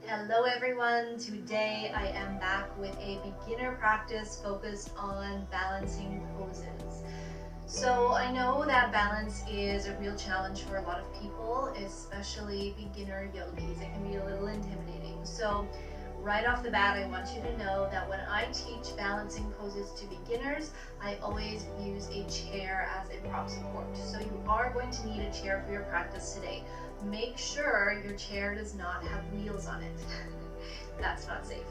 Hello everyone, today I am back with a beginner practice focused on balancing poses. So I know that balance is a real challenge for a lot of people, especially beginner yogis. It can be a little intimidating. So right off the bat, I want you to know that when I teach balancing poses to beginners, I always use a chair as a prop support. So you are going to need a chair for your practice today. Make sure your chair does not have wheels on it. That's not safe.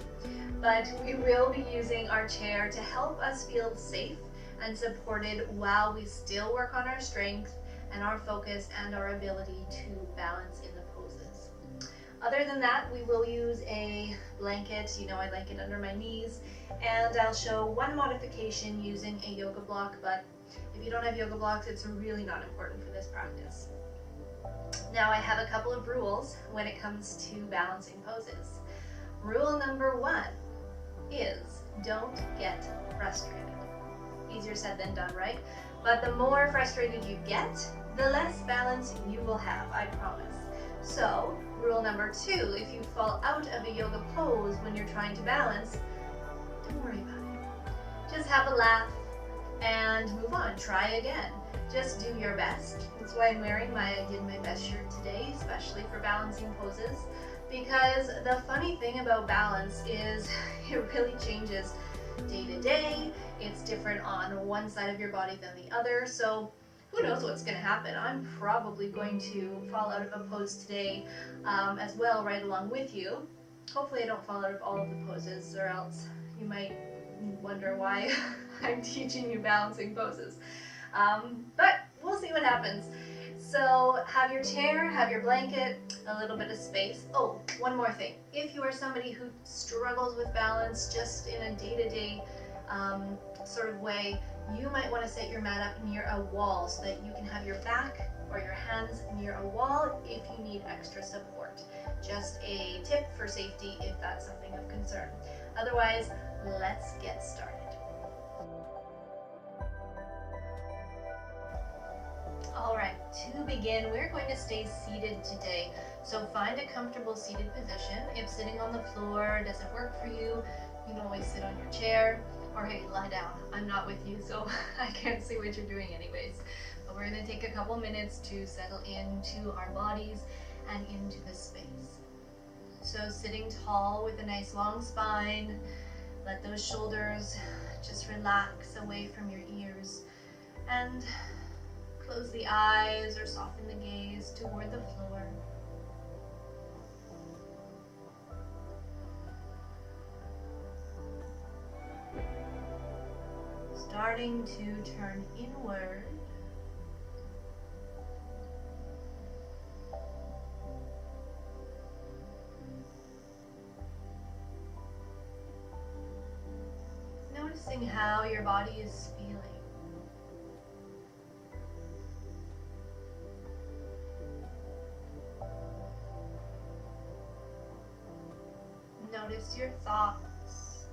But we will be using our chair to help us feel safe and supported while we still work on our strength and our focus and our ability to balance in the poses. Other than that, we will use a blanket. You know, I like it under my knees, and I'll show one modification using a yoga block, but if you don't have yoga blocks, it's really not important for this practice. Now I have a couple of rules when it comes to balancing poses. Rule number 1 is don't get frustrated. Easier said than done, right? But the more frustrated you get, the less balance you will have, I promise. So, rule number 2, if you fall out of a yoga pose when you're trying to balance, don't worry about it. Just have a laugh and move on, try again. Just do your best. That's why I'm wearing my I Did My Best shirt today, especially for balancing poses, because the funny thing about balance is it really changes day to day. It's different on one side of your body than the other, so who knows what's going to happen. I'm probably going to fall out of a pose today as well, right along with you. Hopefully I don't fall out of all of the poses, or else you might wonder why I'm teaching you balancing poses. But we'll see what happens. So have your chair, have your blanket, a little bit of space. Oh, one more thing. If you are somebody who struggles with balance just in a day-to-day sort of way, you might want to set your mat up near a wall so that you can have your back or your hands near a wall if you need extra support. Just a tip for safety if that's something of concern. Otherwise, let's get started. Alright, to begin, we're going to stay seated today. So find a comfortable seated position. If sitting on the floor doesn't work for you, you can always sit on your chair, or hey, lie down. I'm not with you, so I can't see what you're doing anyways. But we're going to take a couple minutes to settle into our bodies and into the space. So sitting tall with a nice long spine, let those shoulders just relax away from your ears, and close the eyes or soften the gaze toward the floor. Starting to turn inward. Noticing how your body is feeling. Notice your thoughts.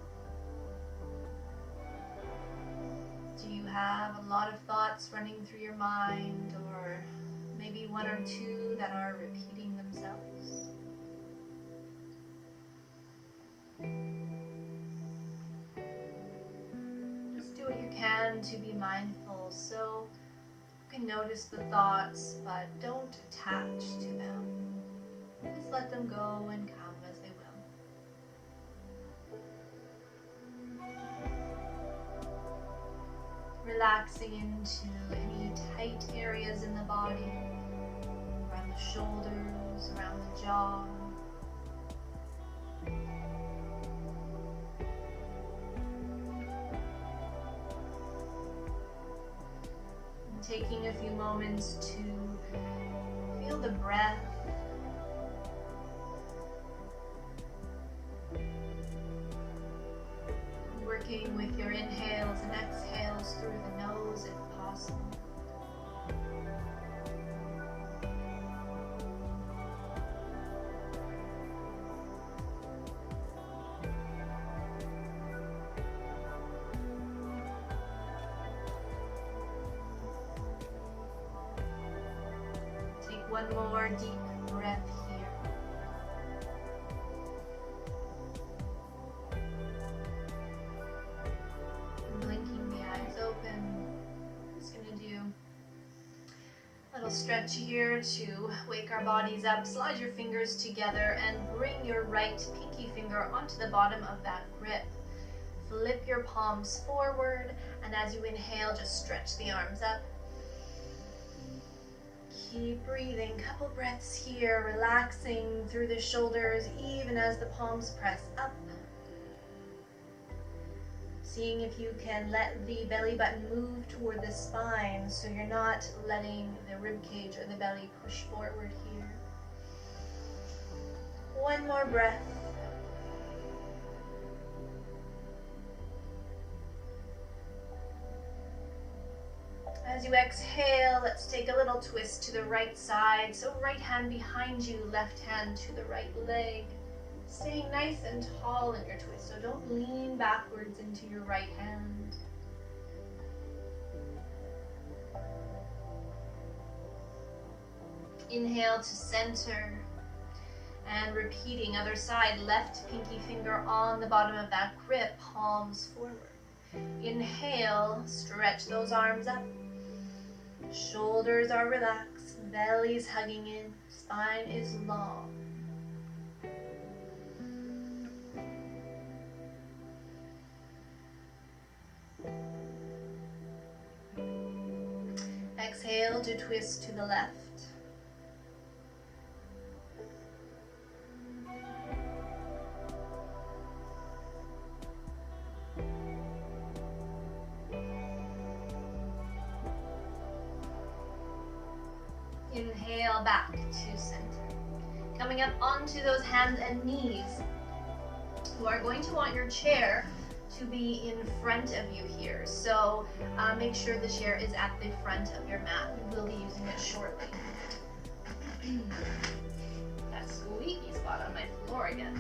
Do you have a lot of thoughts running through your mind, or maybe one or two that are repeating themselves? Just do what you can to be mindful, so you can notice the thoughts, but don't attach to them. Just let them go and come as they will. Relaxing into any tight areas in the body, around the shoulders, around the jaw. And taking a few moments to feel the breath. Working with your inhales and exhales through the nose if possible. Take one more deep breath here. stretch here to wake our bodies up. Slide your fingers together and bring your right pinky finger onto the bottom of that grip. Flip your palms forward, and as you inhale, just stretch the arms up. Keep breathing, couple breaths here, relaxing through the shoulders even as the palms press up. Seeing if you can let the belly button move toward the spine so you're not letting the rib cage or the belly push forward here. One more breath. As you exhale, let's take a little twist to the right side. So right hand behind you, left hand to the right leg. Staying nice and tall in your twist, so don't lean backwards into your right hand. Inhale to center. And repeating, other side, left pinky finger on the bottom of that grip, palms forward. Inhale, stretch those arms up. Shoulders are relaxed, belly's hugging in, spine is long. Exhale to twist to the left. Inhale back to center. Coming up onto those hands and knees. You are going to want your chair to be in front of you here. So make sure the chair is at the front of your mat. We will be using it shortly. That squeaky spot on my floor again.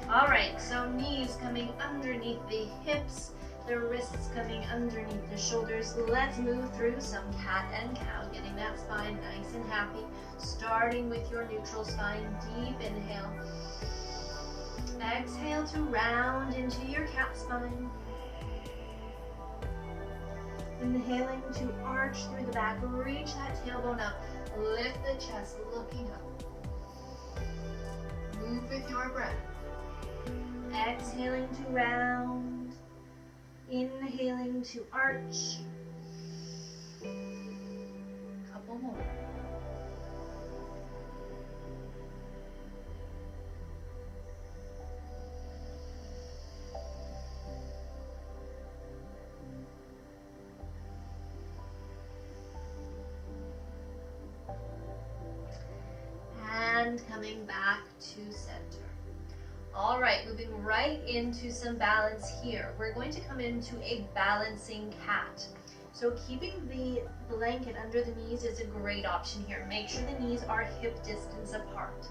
All right, so knees coming underneath the hips, the wrists coming underneath the shoulders. Let's move through some cat and cow, getting that spine nice and happy. Starting with your neutral spine, deep inhale. Exhale to round into your cat spine. Inhaling to arch through the back, reach that tailbone up. Lift the chest, looking up. Move with your breath. Exhaling to round. Inhaling to arch. Couple more. And coming back to center. All right, moving right into some balance here. We're going to come into a balancing cat. So keeping the blanket under the knees is a great option here. Make sure the knees are hip distance apart.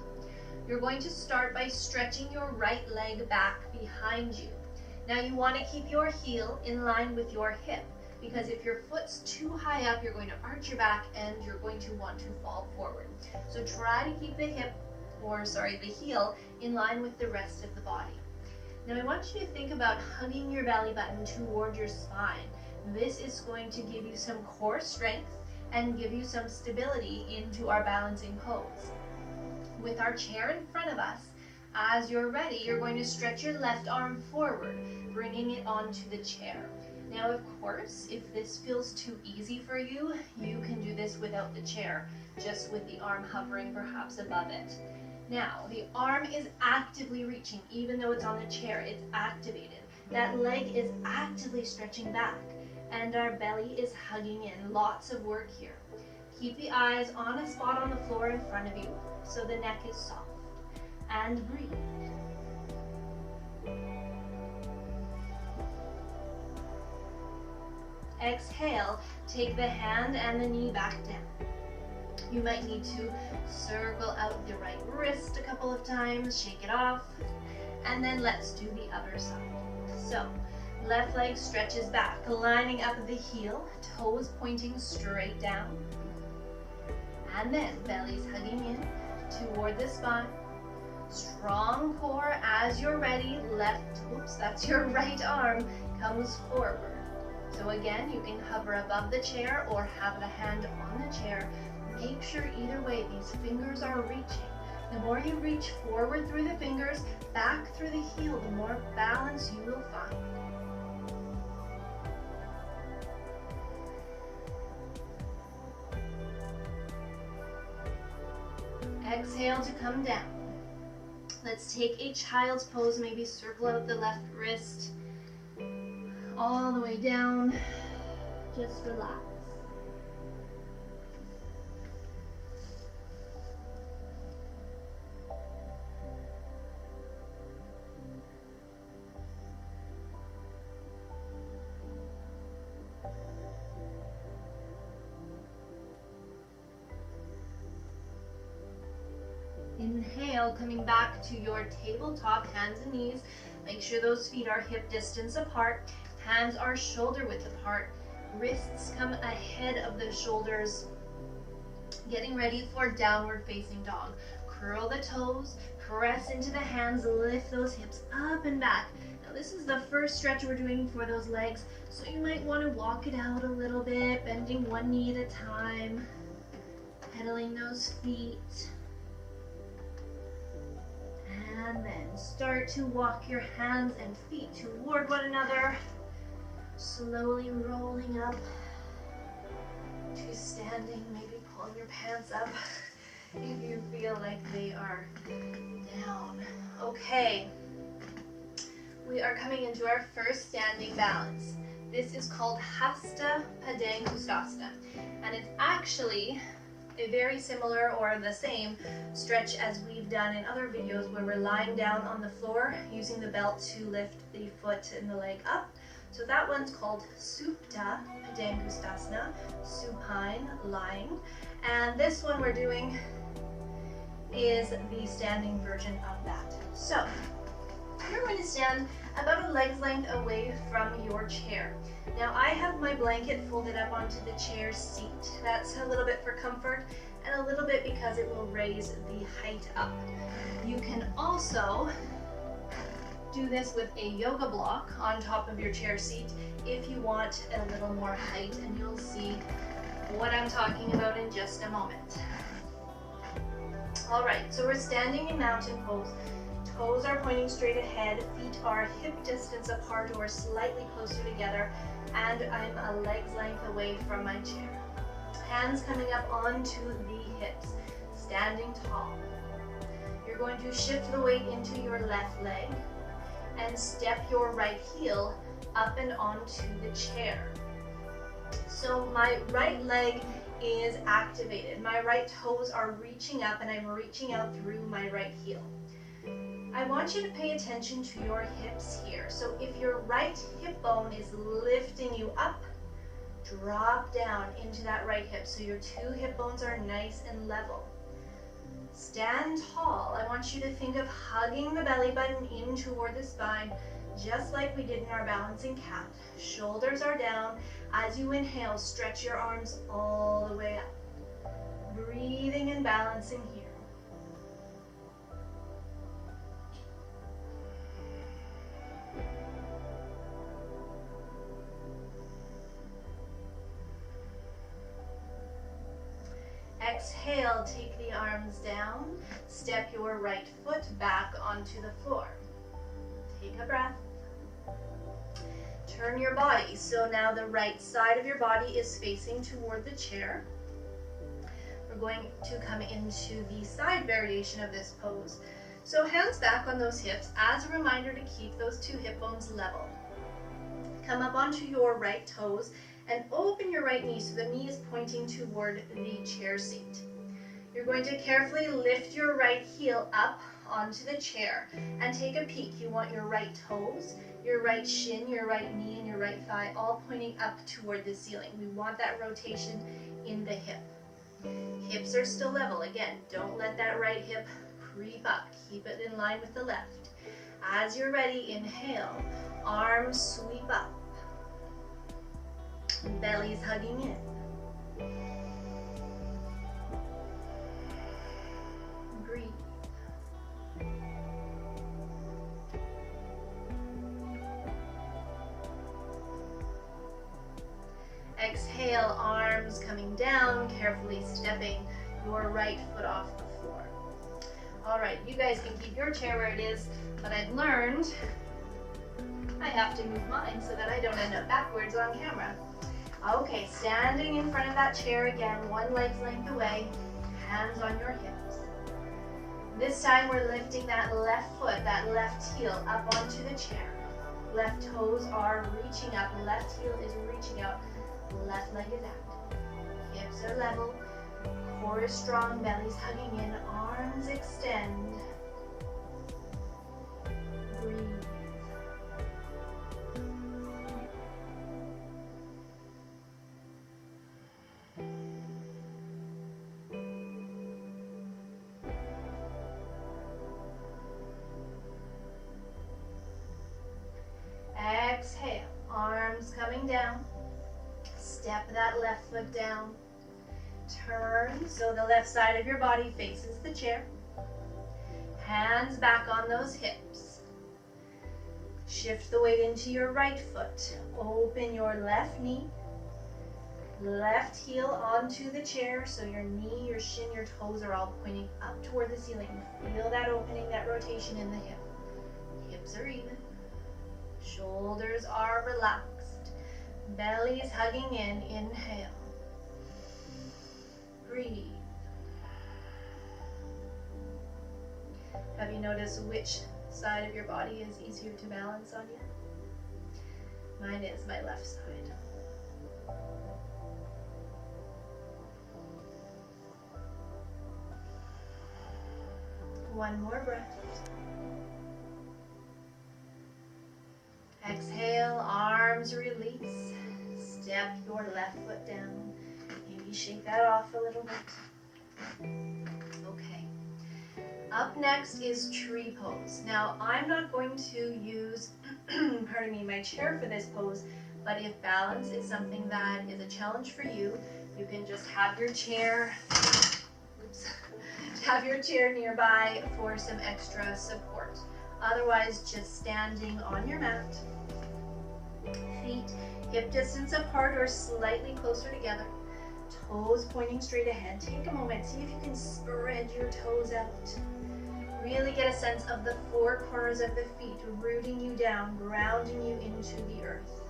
You're going to start by stretching your right leg back behind you. Now you want to keep your heel in line with your hip, because if your foot's too high up, you're going to arch your back and you're going to want to fall forward. So try to keep the heel in line with the rest of the body. Now I want you to think about hugging your belly button toward your spine. This is going to give you some core strength and give you some stability into our balancing pose. With our chair in front of us, as you're ready, you're going to stretch your left arm forward, bringing it onto the chair. Now, of course, if this feels too easy for you, you can do this without the chair, just with the arm hovering perhaps above it. Now, the arm is actively reaching, even though it's on the chair, it's activated. That leg is actively stretching back, and our belly is hugging in. Lots of work here. Keep the eyes on a spot on the floor in front of you, so the neck is soft. And breathe. Exhale, take the hand and the knee back down. You might need to circle out the right wrist a couple of times, shake it off, and then let's do the other side. So, left leg stretches back, lining up the heel, toes pointing straight down, and then belly's hugging in toward the spine. Strong core. As you're ready, that's your right arm comes forward. So again, you can hover above the chair or have the hand on the chair. Make sure either way these fingers are reaching. The more you reach forward through the fingers, back through the heel, the more balance you will find. Exhale to come down. Let's take a child's pose, maybe circle out the left wrist all the way down. Just relax. Inhale, coming back to your tabletop, hands and knees. Make sure those feet are hip distance apart. Hands are shoulder width apart. Wrists come ahead of the shoulders. Getting ready for downward facing dog. Curl the toes, press into the hands, lift those hips up and back. Now this is the first stretch we're doing for those legs, so you might want to walk it out a little bit, bending one knee at a time, pedaling those feet. And then start to walk your hands and feet toward one another, slowly rolling up to standing, maybe pulling your pants up if you feel like they are down. Okay, we are coming into our first standing balance. This is called Hasta Padangusthasana, and it's actually a very similar or the same stretch as we've done in other videos where we're lying down on the floor using the belt to lift the foot and the leg up. So that one's called Supta Padangusthasana, supine, lying. And this one we're doing is the standing version of that. So you're going to stand about a leg's length away from your chair. Now I have my blanket folded up onto the chair seat. That's a little bit for comfort and a little bit because it will raise the height up. You can also do this with a yoga block on top of your chair seat if you want a little more height, and you'll see what I'm talking about in just a moment. All right, so we're standing in mountain pose. Toes are pointing straight ahead, feet are hip distance apart or slightly closer together, and I'm a leg's length away from my chair. Hands coming up onto the hips, standing tall. You're going to shift the weight into your left leg and step your right heel up and onto the chair. So my right leg is activated. My right toes are reaching up and I'm reaching out through my right heel. I want you to pay attention to your hips here. So if your right hip bone is lifting you up, drop down into that right hip so your two hip bones are nice and level. Stand tall. I want you to think of hugging the belly button in toward the spine, just like we did in our balancing cat. Shoulders are down. As you inhale, stretch your arms all the way up. Breathing and balancing here. Exhale, take the arms down, step your right foot back onto the floor. Take a breath. Turn your body, so now the right side of your body is facing toward the chair. We're going to come into the side variation of this pose. So hands back on those hips as a reminder to keep those two hip bones level. Come up onto your right toes and open your right knee so the knee is pointing toward the chair seat. You're going to carefully lift your right heel up onto the chair and take a peek. You want your right toes, your right shin, your right knee, and your right thigh all pointing up toward the ceiling. We want that rotation in the hip. Hips are still level. Again, don't let that right hip creep up. Keep it in line with the left. As you're ready, inhale, arms sweep up. Belly's hugging in. Breathe. Exhale, arms coming down, carefully stepping your right foot off the floor. All right, you guys can keep your chair where it is, but I've learned I have to move mine so that I don't end up backwards on camera. Okay, standing in front of that chair again, one leg's length away, hands on your hips. This time we're lifting that left foot, that left heel up onto the chair. Left toes are reaching up, left heel is reaching out, left leg is active. Hips are level, core is strong, belly's hugging in, arms extend. Breathe. Exhale, arms coming down. Step that left foot down. Turn so the left side of your body faces the chair. Hands back on those hips. Shift the weight into your right foot. Open your left knee. Left heel onto the chair so your knee, your shin, your toes are all pointing up toward the ceiling. Feel that opening, that rotation in the hip. Hips are even. Shoulders are relaxed. Belly is hugging in. Inhale. Breathe. Have you noticed which side of your body is easier to balance on you? Mine is my left side. One more breath. Exhale, arms release. Step your left foot down. Maybe shake that off a little bit. Okay. Up next is tree pose. Now, I'm not going to use, pardon me, my chair for this pose, but if balance is something that is a challenge for you, you can just have your chair, have your chair nearby for some extra support. Otherwise, just standing on your mat, feet hip distance apart or slightly closer together, toes pointing straight ahead. Take a moment, see if you can spread your toes out. Really get a sense of the four corners of the feet rooting you down, grounding you into the earth.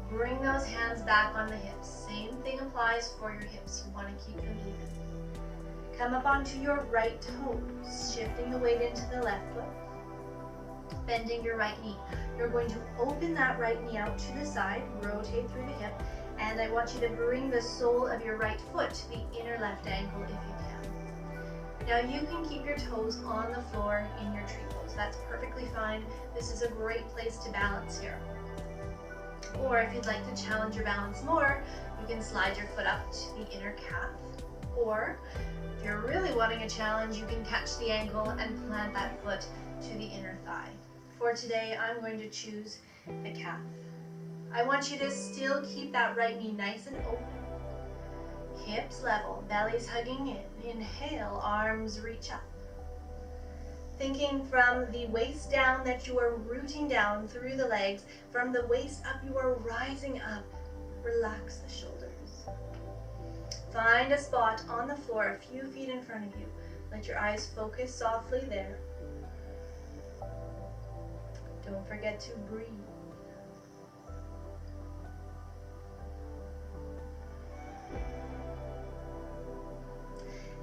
Bring those hands back on the hips. Same thing applies for your hips. You want to keep them even. Come up onto your right toes, shifting the weight into the left foot, bending your right knee. You're going to open that right knee out to the side, rotate through the hip, and I want you to bring the sole of your right foot to the inner left ankle if you can. Now you can keep your toes on the floor in your tree pose. That's perfectly fine. This is a great place to balance here. Or if you'd like to challenge your balance more, you can slide your foot up to the inner calf. Or if you're really wanting a challenge, you can catch the ankle and plant that foot to the inner thigh. For today, I'm going to choose the calf. I want you to still keep that right knee nice and open. Hips level, belly's hugging in. Inhale, arms reach up. Thinking from the waist down that you are rooting down through the legs. From the waist up, you are rising up. Relax the shoulders. Find a spot on the floor a few feet in front of you. Let your eyes focus softly there. Don't forget to breathe.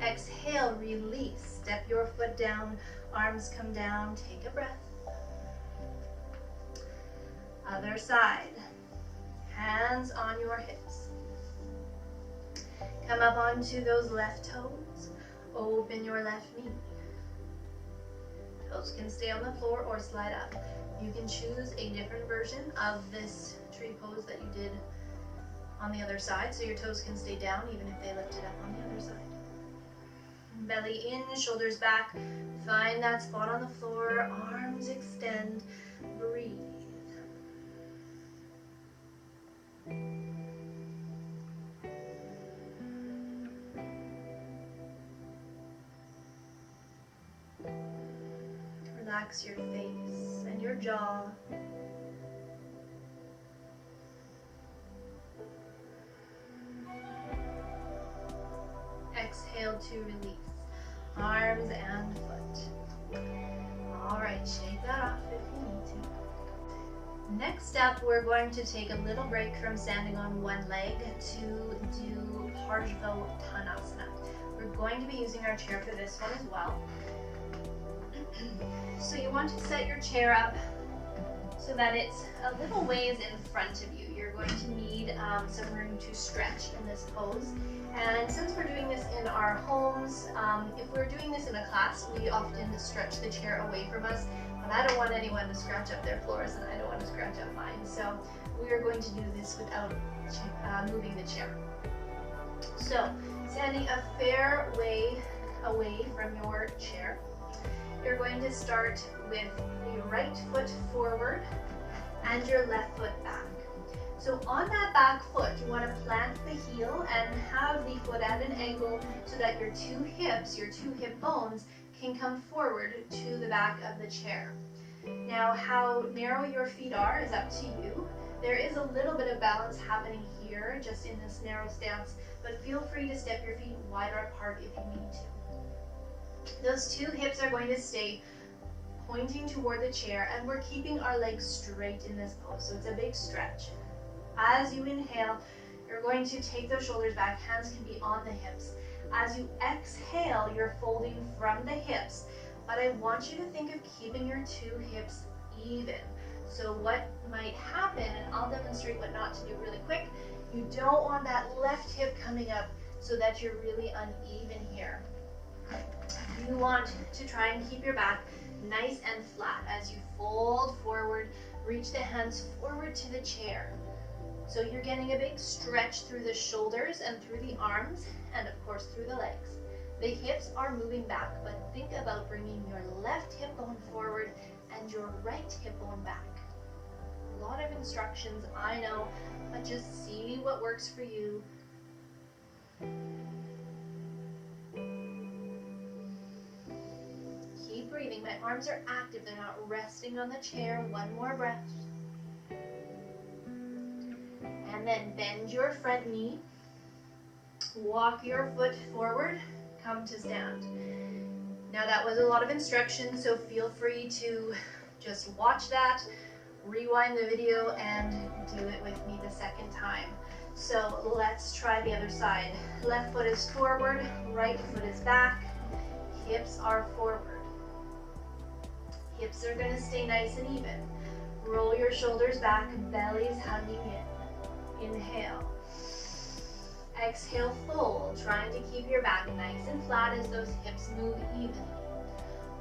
Exhale, release. Step your foot down, arms come down, take a breath. Other side. Hands on your hips. Come up onto those left toes. Open your left knee. Toes can stay on the floor or slide up. You can choose a different version of this tree pose that you did on the other side, so your toes can stay down even if they lifted up on the other side. Belly in, shoulders back. Find that spot on the floor, arms extend, breathe. Relax your face and your jaw. exhale to release. Arms and foot. All right, shake that off if you need to. Next up, we're going to take a little break from standing on one leg to do Parsvanottanasana. We're going to be using our chair for this one as well. So you want to set your chair up so that it's a little ways in front of you. You're going to need some room to stretch in this pose. And since we're doing this in our homes, if we're doing this in a class, we often stretch the chair away from us. But I don't want anyone to scratch up their floors, and I don't want to scratch up mine. So we are going to do this without moving the chair. So standing a fair way away from your chair, you're going to start with your right foot forward and your left foot back. So on that back foot, you want to plant the heel and have the foot at an angle so that your two hips, your two hip bones, can come forward to the back of the chair. Now, how narrow your feet are is up to you. There is a little bit of balance happening here, just in this narrow stance, but feel free to step your feet wider apart if you need to. Those two hips are going to stay pointing toward the chair, and we're keeping our legs straight in this pose, so it's a big stretch. As you inhale, you're going to take those shoulders back, hands can be on the hips. As you exhale, you're folding from the hips, but I want you to think of keeping your two hips even. So what might happen, and I'll demonstrate what not to do really quick, you don't want that left hip coming up so that you're really uneven here. You want to try and keep your back nice and flat as you fold forward, reach the hands forward to the chair. So you're getting a big stretch through the shoulders and through the arms, and of course through the legs. The hips are moving back, but think about bringing your left hip bone forward and your right hip bone back. A lot of instructions, I know, but just see what works for you. Keep breathing. My arms are active, they're not resting on the chair. One more breath. And then bend your front knee, walk your foot forward, come to stand. Now that was a lot of instruction, so feel free to just watch that, rewind the video, and do it with me the second time. So let's try the other side. Left foot is forward, right foot is back, hips are forward. Hips are going to stay nice and even. Roll your shoulders back, belly's hugging in. Inhale. Exhale, fold, trying to keep your back nice and flat as those hips move evenly.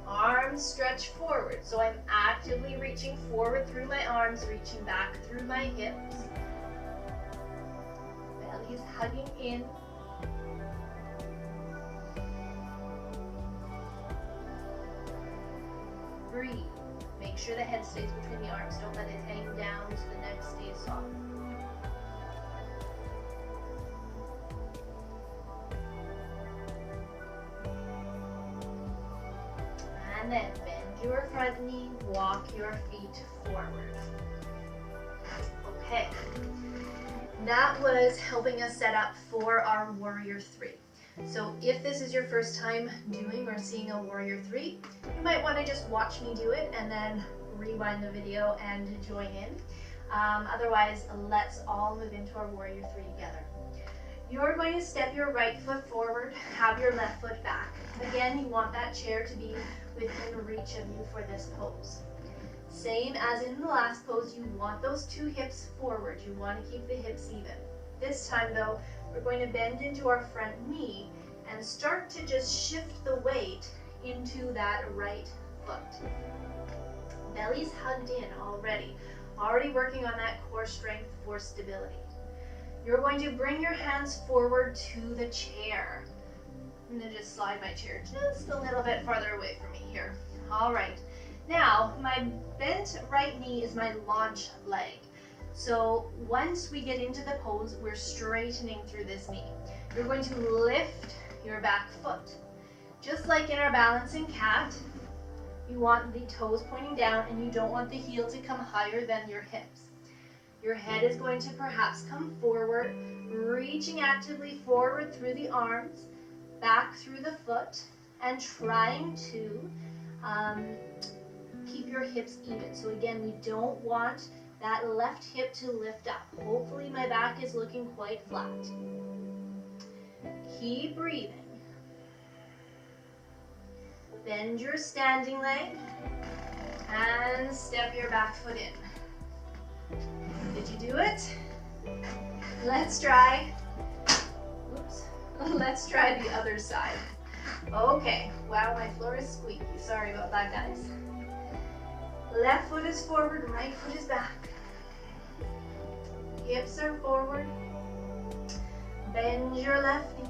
Arms stretch forward, so I'm actively reaching forward through my arms, reaching back through my hips. Belly's hugging in. Breathe. Make sure the head stays between the arms. Don't let it hang down so the neck stays soft. And then bend your front knee, walk your feet forward. Okay, that was helping us set up for our Warrior 3. So if this is your first time doing or seeing a Warrior 3, you might want to just watch me do it and then rewind the video and join in. Otherwise, let's all move into our Warrior 3 together. You're going to step your right foot forward, have your left foot back. Again, you want that chair to be within reach of you for this pose. Same as in the last pose, you want those two hips forward. You want to keep the hips even. This time though, we're going to bend into our front knee and start to just shift the weight into that right foot. Belly's hugged in already working on that core strength for stability. You're going to bring your hands forward to the chair. I'm going to just slide my chair just a little bit farther away from me here. All right. Now, my bent right knee is my launch leg. So once we get into the pose, we're straightening through this knee. You're going to lift your back foot. Just like in our balancing cat, you want the toes pointing down and you don't want the heel to come higher than your hips. Your head is going to perhaps come forward, reaching actively forward through the arms, back through the foot and trying to keep your hips even. So again, we don't want that left hip to lift up. Hopefully my back is looking quite flat. Keep breathing. Bend your standing leg and step your back foot in. Did you do it? Let's try. Oops. Let's try the other side. Okay. Wow, my floor is squeaky. Sorry about that, guys. Left foot is forward, right foot is back. Hips are forward. Bend your left knee.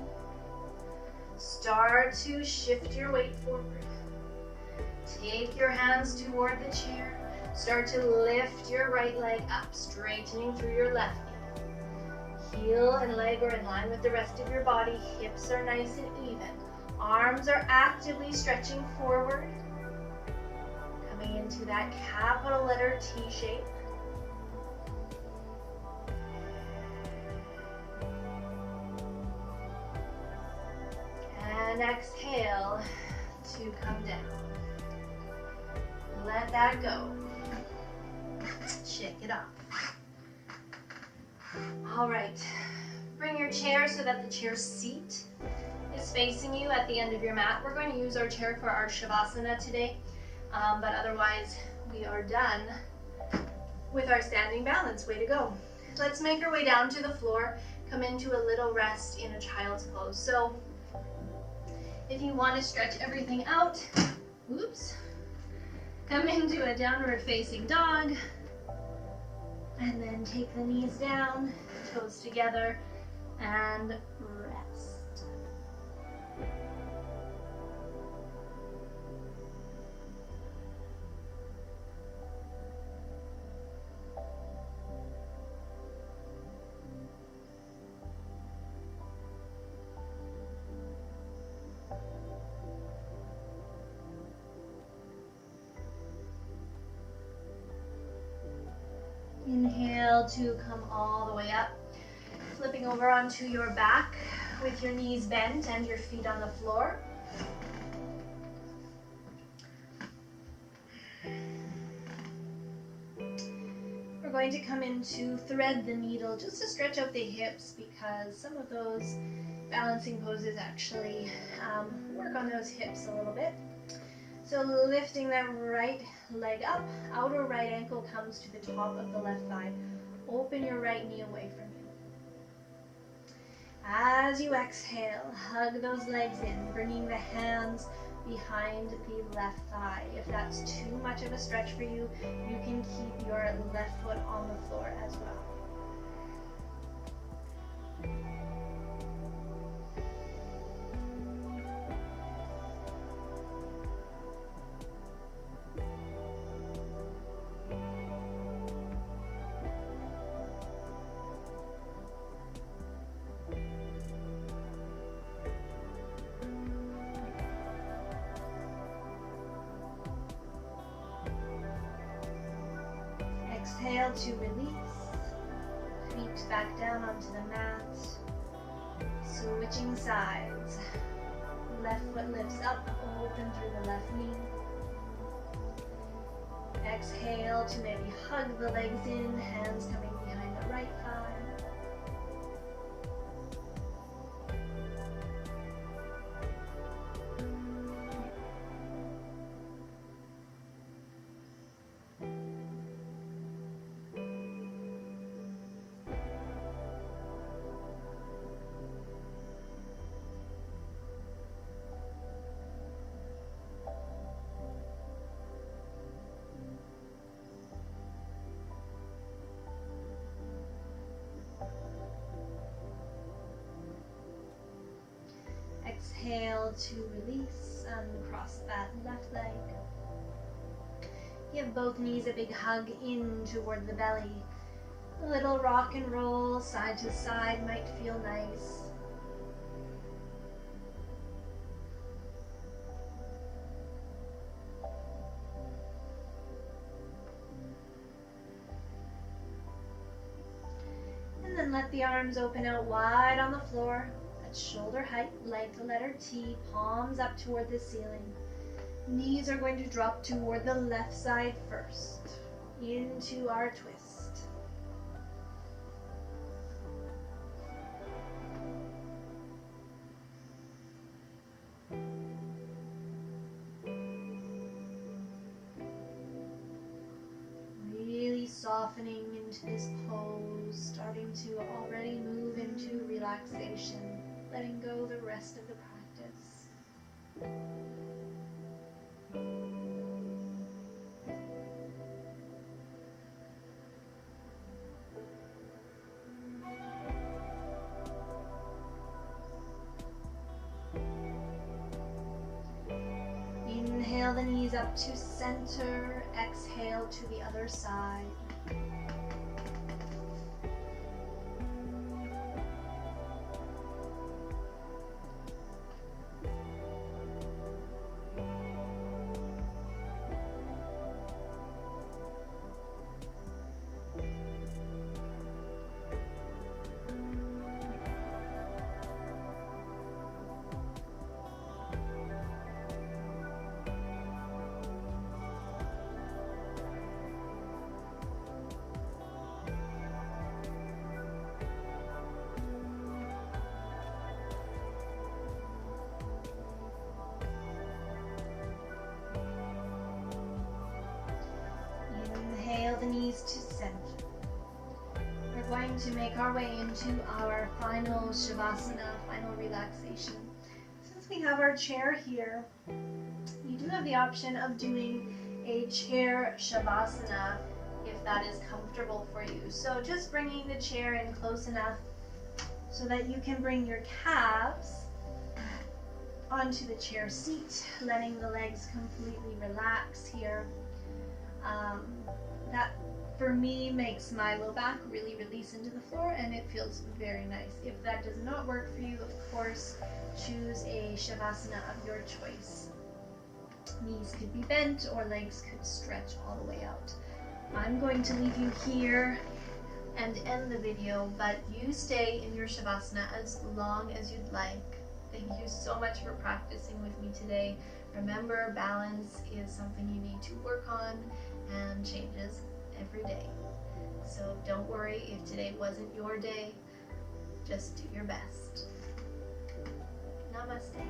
Start to shift your weight forward. Take your hands toward the chair. Start to lift your right leg up, straightening through your left knee. Heel and leg are in line with the rest of your body. Hips are nice and even. Arms are actively stretching forward. Coming into that capital letter T shape. And exhale to come down. Let that go. Shake it off. All right. Bring your chair so that the chair seat is facing you at the end of your mat. We're going to use our chair for our Shavasana today, but otherwise we are done with our standing balance. Way to go. Let's make our way down to the floor. Come into a little rest in a child's pose. So if you want to stretch everything out, oops, come into a downward facing dog, and then take the knees down, toes together, and rest. Inhale to come all the way up, flipping over onto your back with your knees bent and your feet on the floor. We're going to come into thread the needle just to stretch out the hips, because some of those balancing poses actually work on those hips a little bit. So lifting that right leg up, outer right ankle comes to the top of the left thigh. Open your right knee away from you. As you exhale, hug those legs in, bringing the hands behind the left thigh. If that's too much of a stretch for you, you can keep your left foot on the floor as well. Exhale to release, feet back down onto the mat, switching sides. Left foot lifts up, open through the left knee. Exhale to maybe hug the legs in, hands coming behind the right thigh. Exhale to release and cross that left leg. Give both knees a big hug in toward the belly. A little rock and roll side to side might feel nice. And then let the arms open out wide on the floor. at shoulder height, like the letter T, palms up toward the ceiling. Knees are going to drop toward the left side first, into our twist. Really softening into this pose, starting to already move into relaxation, letting go the rest of the practice. Inhale the knees up to center, exhale to the other side. Inhale the knees to center. We're going to make our way into our final Shavasana, final relaxation. Since we have our chair here, you do have the option of doing a chair Shavasana if that is comfortable for you. So just bringing the chair in close enough so that you can bring your calves onto the chair seat, letting the legs completely relax here. That for me makes my low back really release into the floor, and it feels very nice. If that does not work for you, of course, choose a Shavasana of your choice. Knees could be bent or legs could stretch all the way out. I'm going to leave you here and end the video, but you stay in your Shavasana as long as you'd like. Thank you so much for practicing with me today. Remember, balance is something you need to work on and changes every day. So don't worry if today wasn't your day. Just do your best. Namaste.